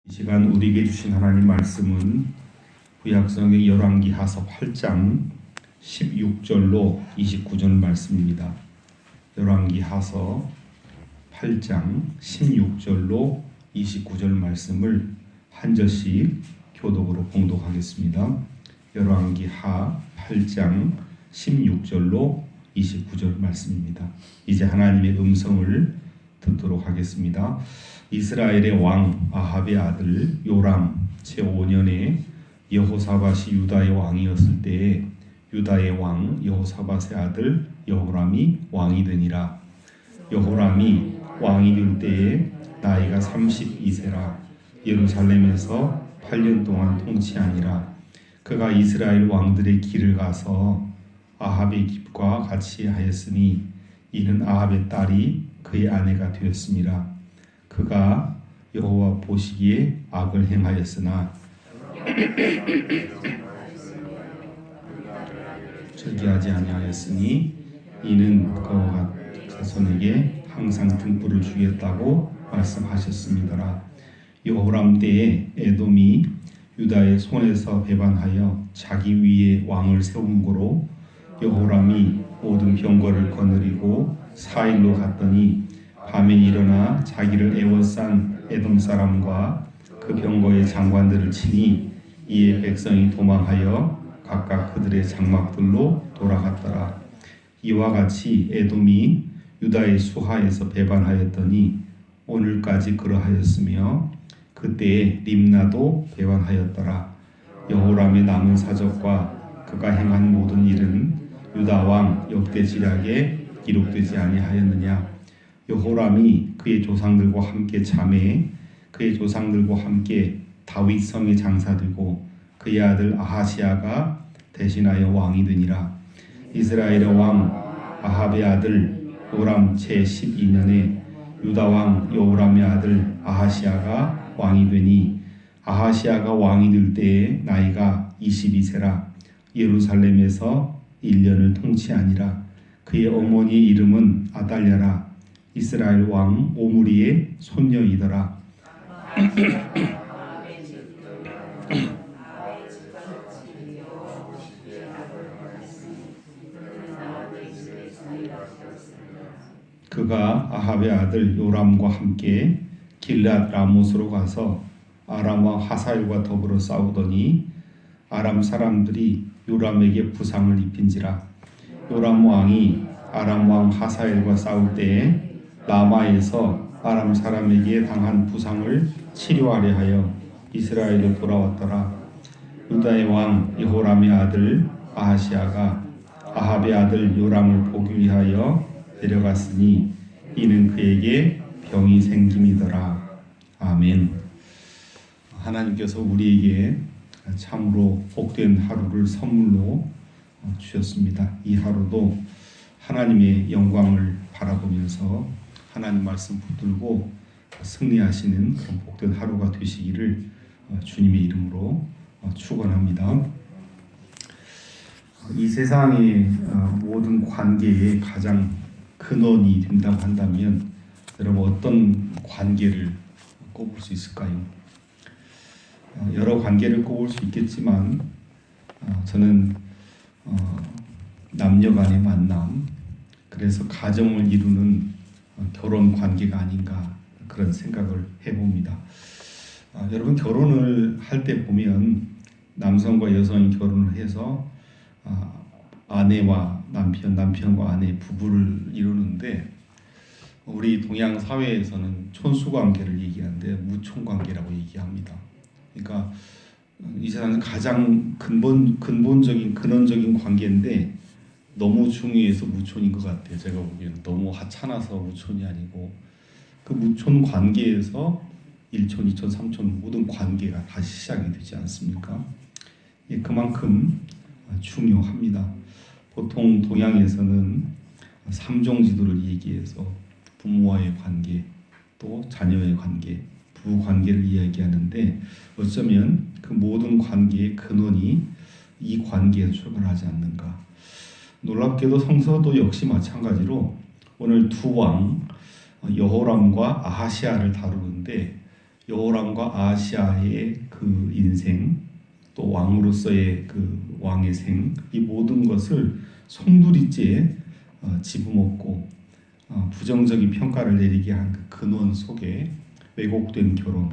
이 시간 우리에게 주신 하나님 말씀은 구약성경 열왕기하서 8장 16절로 29절 말씀입니다. 열왕기하서 8장 16절로 29절 말씀을 한 절씩 교독으로 봉독하겠습니다. 열왕기하 8장 16절로 29절 말씀입니다. 이제 하나님의 음성을 듣도록 하겠습니다. 이스라엘의 왕 아합의 아들 요람 제5년에 여호사밧이 유다의 왕이었을 때에 유다의 왕 여호사밧의 아들 여호람이 왕이 되니라. 여호람이 왕이 될 때에 나이가 32세라. 예루살렘에서 8년 동안 통치하니라. 그가 이스라엘 왕들의 길을 가서 아합의 집과 같이 하였으니 이는 아합의 딸이 그의 아내가 되었음이라. 그가 여호와 보시기에 악을 행하였으나 절기하지 아니하였으니 이는 그와 자손에게 항상 등불을 주겠다고 말씀하셨습니다라. 여호람 때에 에돔이 유다의 손에서 배반하여 자기 위에 왕을 세운 고로 여호람이 모든 병거를 거느리고 사일로 갔더니 밤에 일어나 자기를 애워싼 에돔 사람과 그 병거의 장관들을 치니 이에 백성이 도망하여 각각 그들의 장막들로 돌아갔더라. 이와 같이 에돔이 유다의 수하에서 배반하였더니 오늘까지 그러하였으며 그때에 림나도 배반하였더라. 여호람의 남은 사적과 그가 행한 모든 일은 유다 왕 역대지략에 기록되지 아니하였느냐. 여호람이 그의 조상들과 함께 잠에 그의 조상들과 함께 다윗 성에 장사되고 그의 아들 아하시아가 대신하여 왕이 되니라. 이스라엘의 왕 아합의 아들 요람 제12년에 유다 왕 여호람의 아들 아하시아가 왕이 되니 아하시아가 왕이 될 때에 나이가 22세라. 예루살렘에서 1년을 통치하니라. 그의 어머니의 이름은 아달랴라. 이스라엘 왕 오므리의 손녀이더라. 그가 아합의 아들 요람과 함께 길랏 라못으로 가서 아람 왕 하사엘과 더불어 싸우더니 아람 사람들이 요람에게 부상을 입힌지라. 요람 왕이 아람 왕 하사엘과 싸울 때에 라마에서 아람 사람에게 당한 부상을 치료하려 하여 이스라엘로 돌아왔더라. 유다의 왕 여호람의 아들 아하시아가 아합의 아들 요람을 보기 위하여 데려갔으니 이는 그에게 병이 생김이더라. 아멘. 하나님께서 우리에게 참으로 복된 하루를 선물로 주셨습니다. 이 하루도 하나님의 영광을 바라보면서 하나님 말씀 붙들고 승리하시는 그런 복된 하루가 되시기를 주님의 이름으로 축원합니다. 이 세상의 모든 관계의 가장 근원이 된다고 한다면 여러분 어떤 관계를 꼽을 수 있을까요? 여러 관계를 꼽을 수 있겠지만 저는 남녀 간의 만남, 그래서 가정을 이루는 결혼 관계가 아닌가 그런 생각을 해봅니다. 여러분 결혼을 할 때 보면 남성과 여성이 결혼을 해서 아내와 남편, 남편과 아내 부부를 이루는데 우리 동양 사회에서는 촌수 관계를 얘기하는데 무촌 관계라고 얘기합니다. 그러니까 이 세상에서 가장 근본적인 근원적인 관계인데 너무 중요해서 무촌인 것 같아요. 제가 보기에는 너무 하찮아서 무촌이 아니고 그 무촌 관계에서 1촌, 2촌, 3촌 모든 관계가 다시 시작이 되지 않습니까? 그만큼 중요합니다. 보통 동양에서는 3종 지도를 얘기해서 부모와의 관계, 또 자녀의 관계, 부부 관계를 이야기하는데 어쩌면 그 모든 관계의 근원이 이 관계에서 출발하지 않는가. 놀랍게도 성서도 역시 마찬가지로 오늘 두 왕 여호람과 아하시아를 다루는데 여호람과 아하시아의 그 인생, 또 왕으로서의 그 왕의 생, 이 모든 것을 송두리째 집어먹고 부정적인 평가를 내리게 한 그 근원 속에 왜곡된 결혼,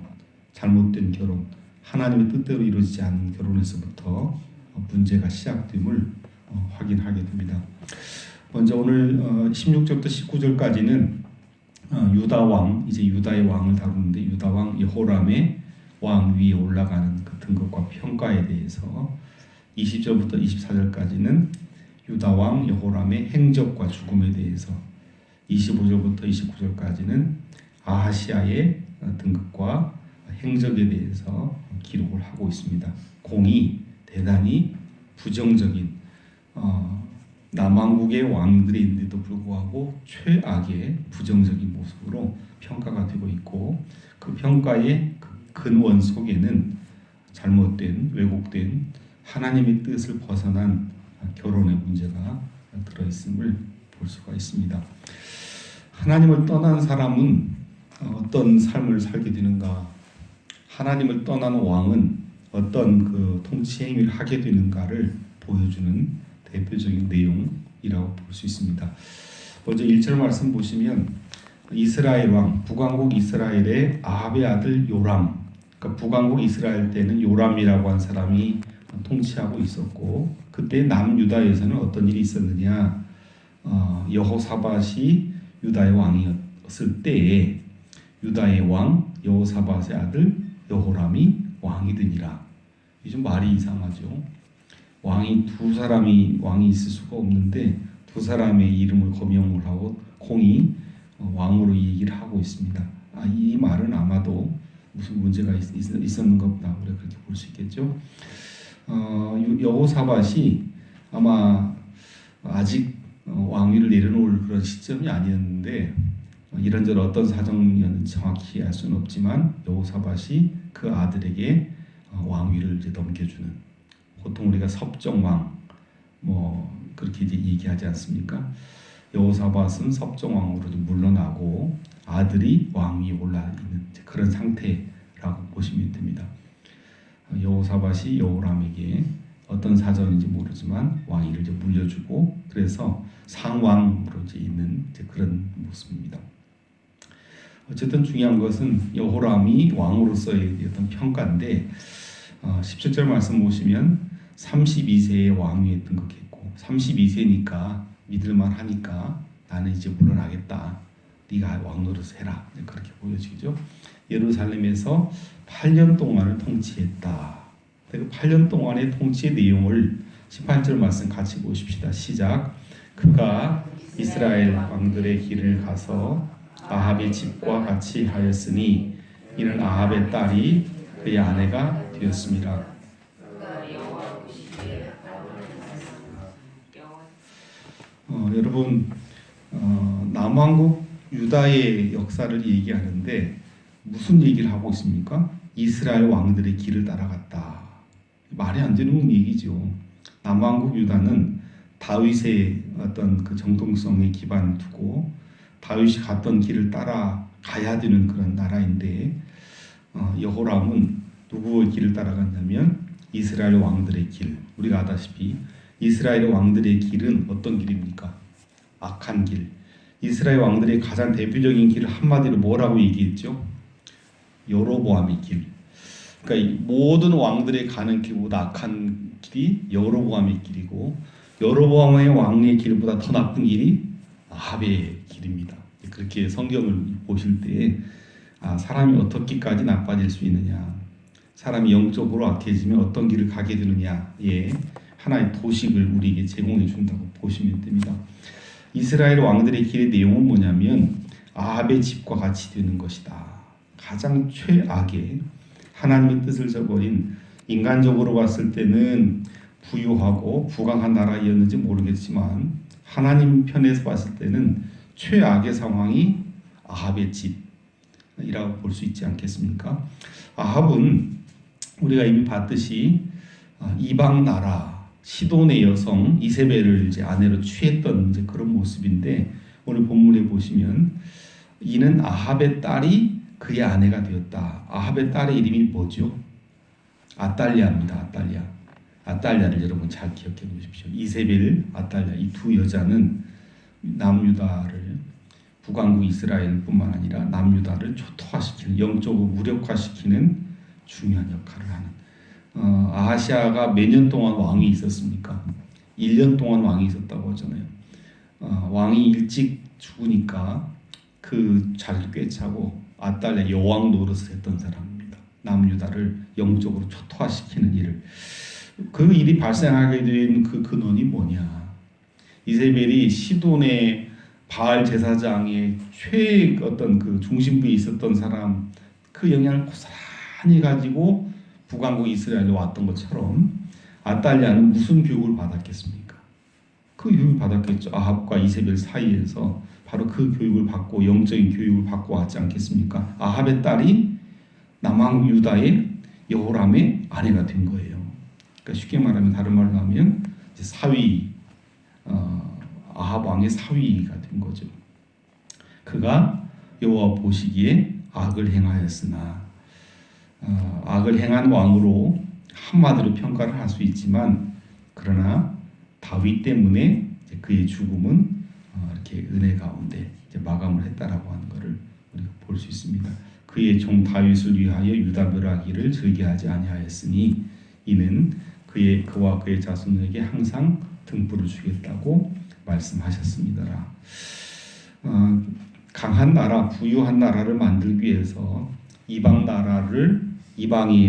잘못된 결혼, 하나님의 뜻대로 이루어지지 않는 결혼에서부터 문제가 시작됨을 확인하게 됩니다. 먼저 오늘 16절부터 19절까지는 유다 왕, 이제 유다의 왕을 다루는데 유다 왕 여호람의 왕 위에 올라가는 그 등급과 평가에 대해서 20절부터 24절까지는 유다 왕 여호람의 행적과 죽음에 대해서 25절부터 29절까지는 아하시아의 등급과 행적에 대해서 기록을 하고 있습니다. 공이 대단히 부정적인 남왕국의 왕들인데도 불구하고 최악의 부정적인 모습으로 평가가 되고 있고 그 평가의 근원 속에는 잘못된 왜곡된 하나님의 뜻을 벗어난 결혼의 문제가 들어있음을 볼 수가 있습니다. 하나님을 떠난 사람은 어떤 삶을 살게 되는가? 하나님을 떠난 왕은 어떤 그 통치 행위를 하게 되는가를 보여주는 대표적인 내용이라고 볼 수 있습니다. 먼저 1절 말씀 보시면 이스라엘 왕, 북왕국 이스라엘의 아합의 아들 요람, 그러니까 북왕국 이스라엘 때는 요람이라고 한 사람이 통치하고 있었고 그때 남유다에서는 어떤 일이 있었느냐? 여호사밧이 유다의 왕이었을 때에 유다의 왕 여호사밧의 아들 여호람이 왕이 되니라. 이게 좀 말이 이상하죠. 왕이 두 사람이 왕이 있을 수가 없는데 두 사람의 이름을 거명을 하고 공이 왕으로 얘기를 하고 있습니다. 이 말은 아마도 무슨 문제가 있었는가 보다 우리가 그렇게 볼 수 있겠죠. 여호사밧이 아마 아직 왕위를 내려놓을 그런 시점이 아니었는데 이런저런 어떤 사정이었는지 정확히 알 수는 없지만 여호사밧이 그 아들에게 왕위를 이제 넘겨주는, 보통 우리가 섭정왕 뭐 그렇게 이제 얘기하지 않습니까? 여호사밧은 섭정왕으로 물러나고 아들이 왕위에 올라 있는 그런 상태라고 보시면 됩니다. 여호사밧이 여호람에게 어떤 사정인지 모르지만 왕위를 이제 물려주고 그래서 상왕으로 이제 있는 이제 그런 모습입니다. 어쨌든 중요한 것은 여호람이 왕으로서의 어떤 평가인데 17절 말씀 보시면 32세의 왕위에 등극했고 32세니까 믿을만 하니까 나는 이제 물러나겠다. 네가 왕노릇 해라. 그렇게 보여지죠. 예루살렘에서 8년 동안을 통치했다. 그 8년 동안의 통치의 내용을 18절 말씀 같이 보십시다. 시작. 그가 이스라엘 왕들의 길을 가서 아합의 집과 같이 하였으니 이는 아합의 딸이 그의 아내가 되었습니다. 여러분 남왕국 유다의 역사를 얘기하는데 무슨 얘기를 하고 있습니까? 이스라엘 왕들의 길을 따라갔다. 말이 안 되는 얘기죠. 남왕국 유다는 다윗의 어떤 그 정통성에 기반을 두고 다윗이 갔던 길을 따라가야 되는 그런 나라인데 여호람은 누구의 길을 따라갔냐면 이스라엘 왕들의 길. 우리가 아다시피 이스라엘 왕들의 길은 어떤 길입니까? 악한 길. 이스라엘 왕들의 가장 대표적인 길을 한마디로 뭐라고 얘기했죠? 여로보암의 길. 그러니까 모든 왕들의 가는 길보다 악한 길이 여로보암의 길이고 여로보암의 왕의 길보다 더 나쁜 길이 아합의 길입니다. 그렇게 성경을 보실 때 사람이 어떻게까지 나빠질 수 있느냐, 사람이 영적으로 악해지면 어떤 길을 가게 되느냐에 하나의 도식을 우리에게 제공해 준다고 보시면 됩니다. 이스라엘 왕들의 길의 내용은 뭐냐면 아합의 집과 같이 되는 것이다. 가장 최악의 하나님의 뜻을 저버린, 인간적으로 봤을 때는 부유하고 부강한 나라였는지 모르겠지만 하나님 편에서 봤을 때는 최악의 상황이 아합의 집이라고 볼 수 있지 않겠습니까? 아합은 우리가 이미 봤듯이 이방 나라 시돈의 여성 이세벨을 이제 아내로 취했던 이제 그런 모습인데 오늘 본문에 보시면 이는 아합의 딸이 그의 아내가 되었다. 아합의 딸의 이름이 뭐죠? 아달랴입니다. 아달랴. 아달랴를 여러분 잘 기억해 놓으십시오. 이세벨, 아달랴 이 두 여자는 남유다를 북왕국 이스라엘뿐만 아니라 남유다를 초토화시키는, 영적으로 무력화시키는 중요한 역할을 하는. 아하시아가 몇 년 동안 왕이 있었습니까? 1년 동안 왕이 있었다고 하잖아요. 왕이 일찍 죽으니까 그 자리를 꿰차고 아달랴 여왕 노릇을 했던 사람입니다. 남유다를 영적으로 초토화시키는 일을. 그 일이 발생하게 된 그 근원이 뭐냐? 이세벨이 시돈의 바알 제사장의 어떤 그 중심부에 있었던 사람, 그 영향을 고스란히 가지고 북왕국 이스라엘에 왔던 것처럼 아달랴는 무슨 교육을 받았겠습니까? 그 교육을 받았겠죠. 아합과 이세벨 사이에서 바로 그 교육을 받고 영적인 교육을 받고 왔지 않겠습니까? 아합의 딸이 남왕 유다의 여호람의 아내가 된 거예요. 그러니까 쉽게 말하면, 다른 말로 하면 이제 사위, 아합 왕의 사위가 된 거죠. 그가 여호와 보시기에 악을 행하였으나, 악을 행한 왕으로 한마디로 평가를 할 수 있지만, 그러나 다윗 때문에 이제 그의 죽음은 이렇게 은혜 가운데 이제 마감을 했다라고 하는 것을 우리가 볼 수 있습니다. 그의 종 다윗을 위하여 유다 멸하기를 즐겨하지 아니하였으니 이는 그와 그의 자손에게 항상 등불을 주겠다고 말씀하셨습니다. 강한 나라, 부유한 나라를 만들기 위해서 이방 나라를, 이방의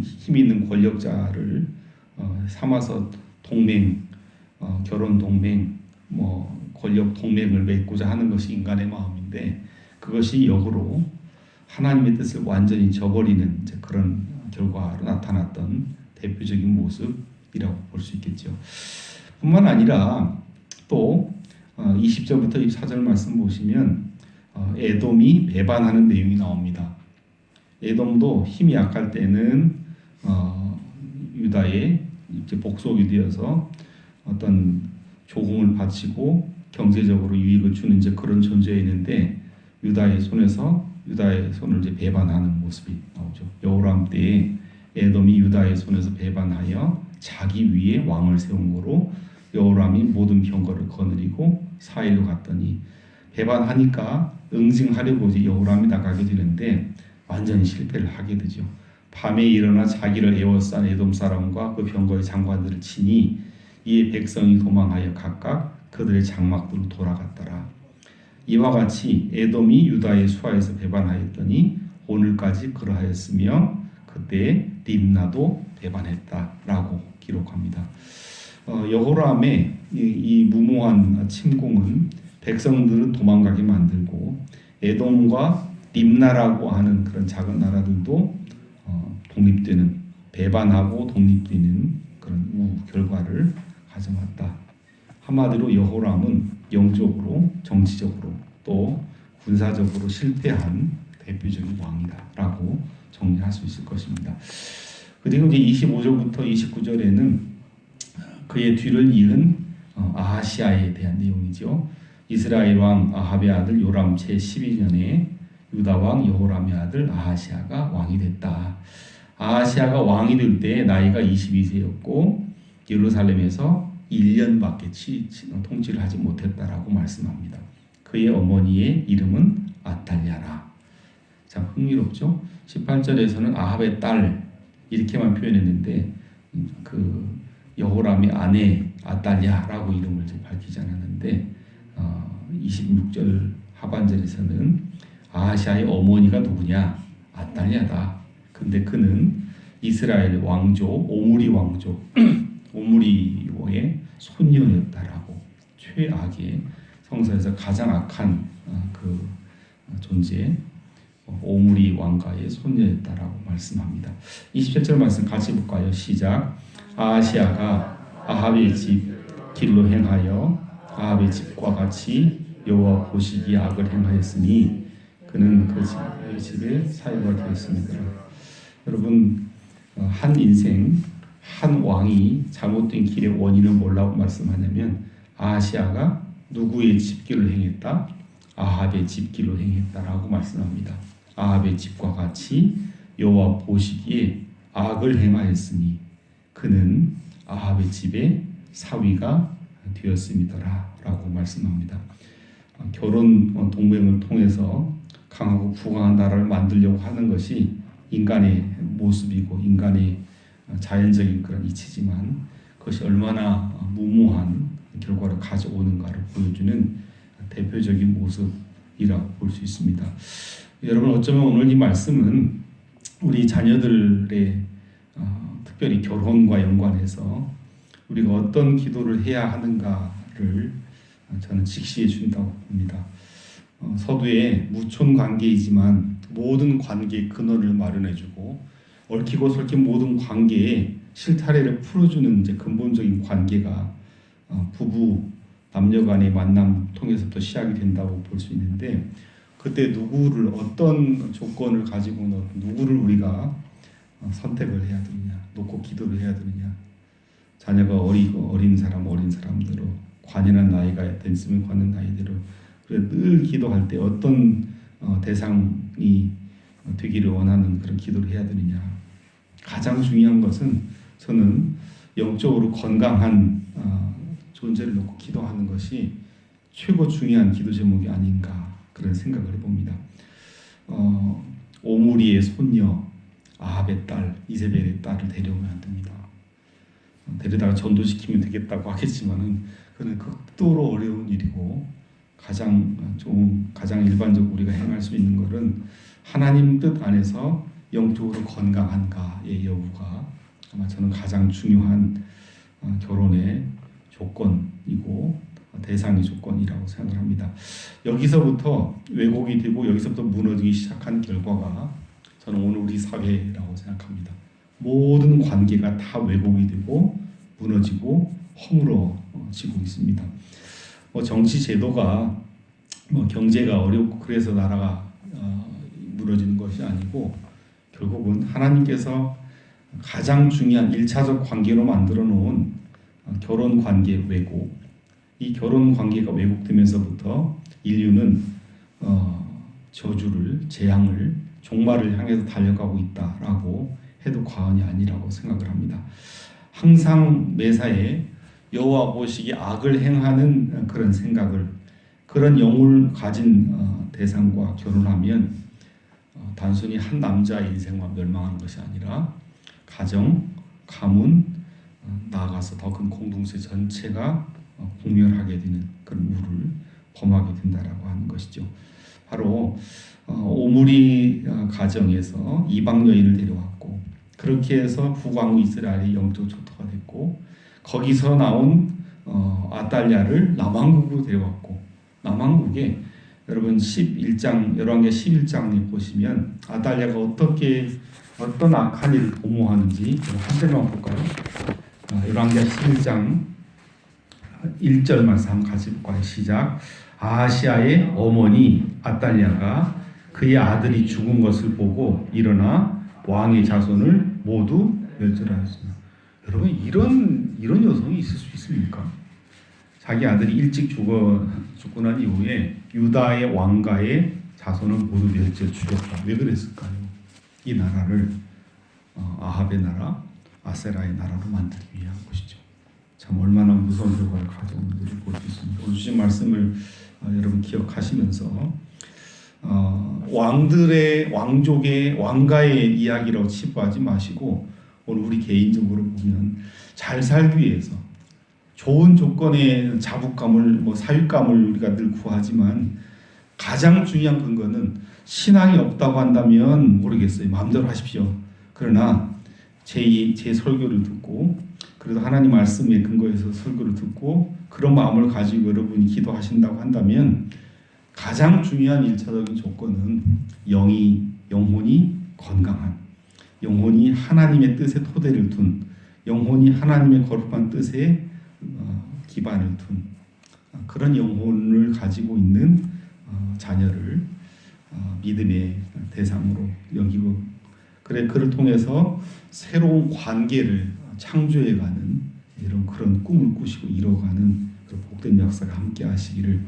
힘 있는 권력자를 삼아서 동맹, 결혼 동맹, 권력 동맹을 맺고자 하는 것이 인간의 마음인데, 그것이 역으로 하나님의 뜻을 완전히 저버리는 이제 그런 결과로 나타났던 대표적인 모습이라고 볼 수 있겠죠. 뿐만 아니라 또 20절부터 24절 말씀 보시면 에돔이 배반하는 내용이 나옵니다. 에돔도 힘이 약할 때는 유다의 이제 복속이 되어서 어떤 조공을 바치고 경제적으로 유익을 주는 이제 그런 존재였는데, 유다의 손을 이제 배반하는 모습이 나오죠. 여호람 때에 에돔이 유다의 손에서 배반하여 자기 위에 왕을 세운 거로 여호람이 모든 병거를 거느리고 사일로 갔더니, 배반하니까 응징하려고 이제 여호람이 나가게 되는데 완전히 실패를 하게 되죠. 밤에 일어나 자기를 에워싼 에돔 사람과 그 병거의 장관들을 치니 이에 백성이 도망하여 각각 그들의 장막들로 돌아갔더라. 이와 같이 에돔이 유다의 수하에서 배반하였더니 오늘까지 그러하였으며 그때 림나도 배반했다라고 기록합니다. 여호람의 이 무모한 침공은 백성들은 도망가게 만들고, 에돔과 림나라고 하는 그런 작은 나라들도 독립되는, 배반하고 독립되는 그런 결과를 가져왔다. 한마디로 여호람은 영적으로, 정치적으로, 또 군사적으로 실패한 대표적인 왕이다라고 정리할 수 있을 것입니다. 그리고 이제 25절부터 29절에는 그의 뒤를 이은 아하시아에 대한 내용이죠. 이스라엘 왕 아합의 아들 요람 제 12년에 유다 왕 여호람의 아들 아하시아가 왕이 됐다. 아하시아가 왕이 될 때 나이가 22세였고 예루살렘에서 1년밖에 통치를 하지 못했다라고 말씀합니다. 그의 어머니의 이름은 아달랴라. 참 흥미롭죠? 18절에서는 아합의 딸 이렇게만 표현했는데 그 여호람의 아내 아달랴라고 이름을 밝히지 않았는데 26절 하반절에서는 아하시아의 어머니가 누구냐? 아달랴다. 근데 그는 이스라엘 왕조 오므리 왕조 오므리의 손녀였다라고, 최악의, 성서에서 가장 악한 그 존재 오므리 왕가의 손녀였다라고 말씀합니다. 27절 말씀 같이 볼까요? 시작. 아하시아가 아합의 집 길로 행하여 아합의 집과 같이 여호와 보시기에 악을 행하였으니 그는 그 집의 사유가 되었습니다. 여러분, 한 인생, 한 왕이 잘못된 길의 원인을 뭐라고 말씀하냐면 아하시아가 누구의 집길을 행했다? 아합의 집길로 행했다라고 말씀합니다. 아합의 집과 같이 여호와 보시기에 악을 행하였으니 그는 아합의 집에 사위가 되었음이더라라고 말씀합니다. 결혼 동맹을 통해서 강하고 부강한 나라를 만들려고 하는 것이 인간의 모습이고 인간의 자연적인 그런 이치지만 그것이 얼마나 무모한 결과를 가져오는가를 보여주는 대표적인 모습이라고 볼 수 있습니다. 여러분 어쩌면 오늘 이 말씀은 우리 자녀들의 특별히 결혼과 연관해서 우리가 어떤 기도를 해야 하는가를 저는 직시해 준다고 봅니다. 서두에 무촌 관계이지만 모든 관계의 근원을 마련해주고 얽히고 설킨 모든 관계의 실타래를 풀어주는 이제 근본적인 관계가 부부 남녀간의 만남 통해서부터 시작이 된다고 볼 수 있는데 그때 누구를 어떤 조건을 가지고 누구를 우리가 선택을 해야 되느냐, 놓고 기도를 해야 되느냐. 자녀가 어린 사람대로 관연한 나이가 됐으면 관연 나이대로 늘 기도할 때 어떤 대상이 되기를 원하는 그런 기도를 해야 되느냐. 가장 중요한 것은 저는 영적으로 건강한 존재를 놓고 기도하는 것이 최고 중요한 기도 제목이 아닌가 그런 생각을 해봅니다. 오므리의 손녀 아합의 딸 이세벨의 딸을 데려오면 안 됩니다. 데려다가 전도시키면 되겠다고 하겠지만은 그는 극도로 어려운 일이고 가장 일반적으로 우리가 행할 수 있는 것은 하나님 뜻 안에서 영적으로 건강한가의 여부가 아마 저는 가장 중요한 결혼의 조건이고 대상의 조건이라고 생각을 합니다. 여기서부터 왜곡이 되고 여기서부터 무너지기 시작한 결과가 저는 오늘 우리 사회라고 생각합니다. 모든 관계가 다 왜곡이 되고 무너지고 허물어지고 있습니다. 정치 제도가 경제가 어렵고 그래서 나라가 무너지는 것이 아니고 결국은 하나님께서 가장 중요한 1차적 관계로 만들어 놓은 결혼 관계 왜곡, 이 결혼 관계가 왜곡되면서부터 인류는 저주를, 재앙을, 종말을 향해서 달려가고 있다라고 해도 과언이 아니라고 생각을 합니다. 항상 매사에 여호와 보시기에 악을 행하는 그런 생각을 그런 영을 가진 대상과 결혼하면 단순히 한 남자의 인생만 멸망하는 것이 아니라 가정, 가문, 나아가서 더 큰 공동체 전체가 공멸하게 되는 그런 우를 범하게 된다라고 하는 것이죠. 바로 오므리 가정에서 이방 여인을 데려왔고 그렇게 해서 북왕국 이스라엘이 영적 초토가 됐고 거기서 나온 아달랴를 남왕국으로 데려왔고 남왕국에 여러분 11장 열왕기 11장에 보시면 아달랴가 어떤 악한 일을 도모하는지 한 절만 볼까요? 열왕기 11장 1절 말씀 한번 같이 볼까요? 시작. 아하시아의 어머니 아달랴가 그의 아들이 죽은 것을 보고 일어나 왕의 자손을 모두 멸절하였습니다. 여러분 이런 여성이 있을 수 있습니까? 자기 아들이 일찍 죽고 난 이후에 유다의 왕가의 자손을 모두 멸절 죽였다. 왜 그랬을까요? 이 나라를 아합의 나라, 아세라의 나라로 만들기 위한 것이죠. 참 얼마나 무서운 결과를 가져오는지를 볼 수 있습니다. 오늘 주신 말씀을 여러분 기억하시면서 왕족의 왕가의 이야기라고 치부하지 마시고 오늘 우리 개인적으로 보면 잘 살기 위해서 좋은 조건의 자부감을 사윗감을 우리가 늘 구하지만 가장 중요한 근거는 신앙이 없다고 한다면 모르겠어요. 마음대로 하십시오. 그러나 제 설교를 듣고 그래도 하나님 말씀에 근거해서 설교를 듣고 그런 마음을 가지고 여러분이 기도하신다고 한다면 가장 중요한 1차적인 조건은 영혼이 건강한 영혼이 하나님의 뜻에 토대를 둔 영혼이 하나님의 거룩한 뜻에 기반을 둔 그런 영혼을 가지고 있는 자녀를 믿음의 대상으로 여기고 그를 통해서 새로운 관계를 창조해가는 이런 그런 꿈을 꾸시고 이뤄가는 그런 복된 역사가 함께 하시기를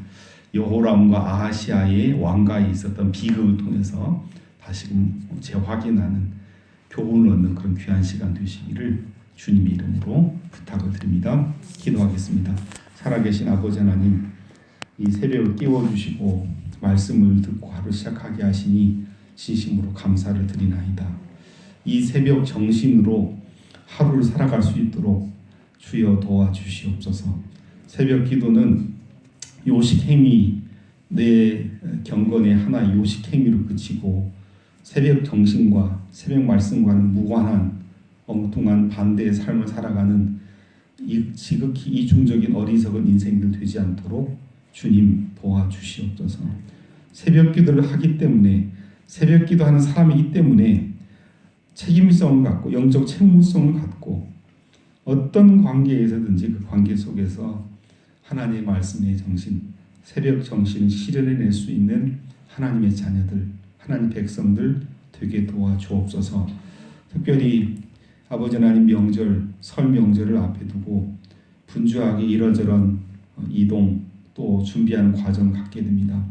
여호람과 아하시아의 왕가에 있었던 비극을 통해서 다시금 재확인하는 교훈을 얻는 그런 귀한 시간 되시기를 주님의 이름으로 부탁을 드립니다. 기도하겠습니다. 살아계신 아버지 하나님, 이 새벽을 깨워주시고 말씀을 듣고 하루 시작하게 하시니 진심으로 감사를 드리나이다. 이 새벽 정신으로 하루를 살아갈 수 있도록 주여 도와주시옵소서. 새벽 기도는 요식행위, 내 경건의 하나 요식행위로 그치고 새벽 정신과 새벽 말씀과는 무관한 엉뚱한 반대의 삶을 살아가는 지극히 이중적인 어리석은 인생들 되지 않도록 주님 도와주시옵소서. 새벽 기도를 하기 때문에, 새벽 기도하는 사람이기 때문에 책임성을 갖고 영적 책무성을 갖고 어떤 관계에서든지 그 관계 속에서 하나님의 말씀의 정신, 새벽 정신을 실현해낼 수 있는 하나님의 자녀들, 하나님 백성들 되게 도와주옵소서. 특별히 아버지 하나님 명절, 설 명절을 앞에 두고 분주하게 이러저런 이동 또 준비하는 과정을 갖게 됩니다.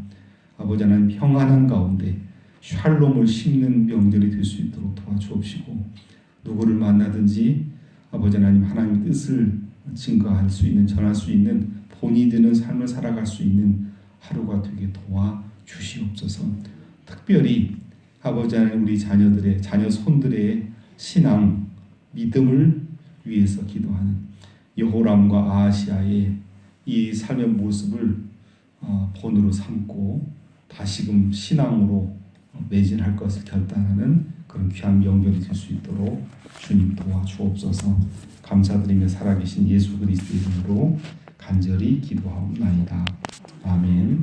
아버지 하나님 평안한 가운데 샬롬을 심는 명절이 될 수 있도록 도와주옵시고, 누구를 만나든지 아버지 하나님 하나님의 뜻을 증거할 수 있는, 전할 수 있는 본이 되는 삶을 살아갈 수 있는 하루가 되게 도와주시옵소서. 특별히 아버지 하나님 우리 자녀들의, 자녀 손들의 신앙, 믿음을 위해서 기도하는 여호람과 아하시아의 이 삶의 모습을 본으로 삼고 다시금 신앙으로 매진할 것을 결단하는 그런 귀한 명절이 될 수 있도록 주님 도와주옵소서. 감사드리며 살아계신 예수 그리스도 이름으로 간절히 기도하옵나이다. 아멘.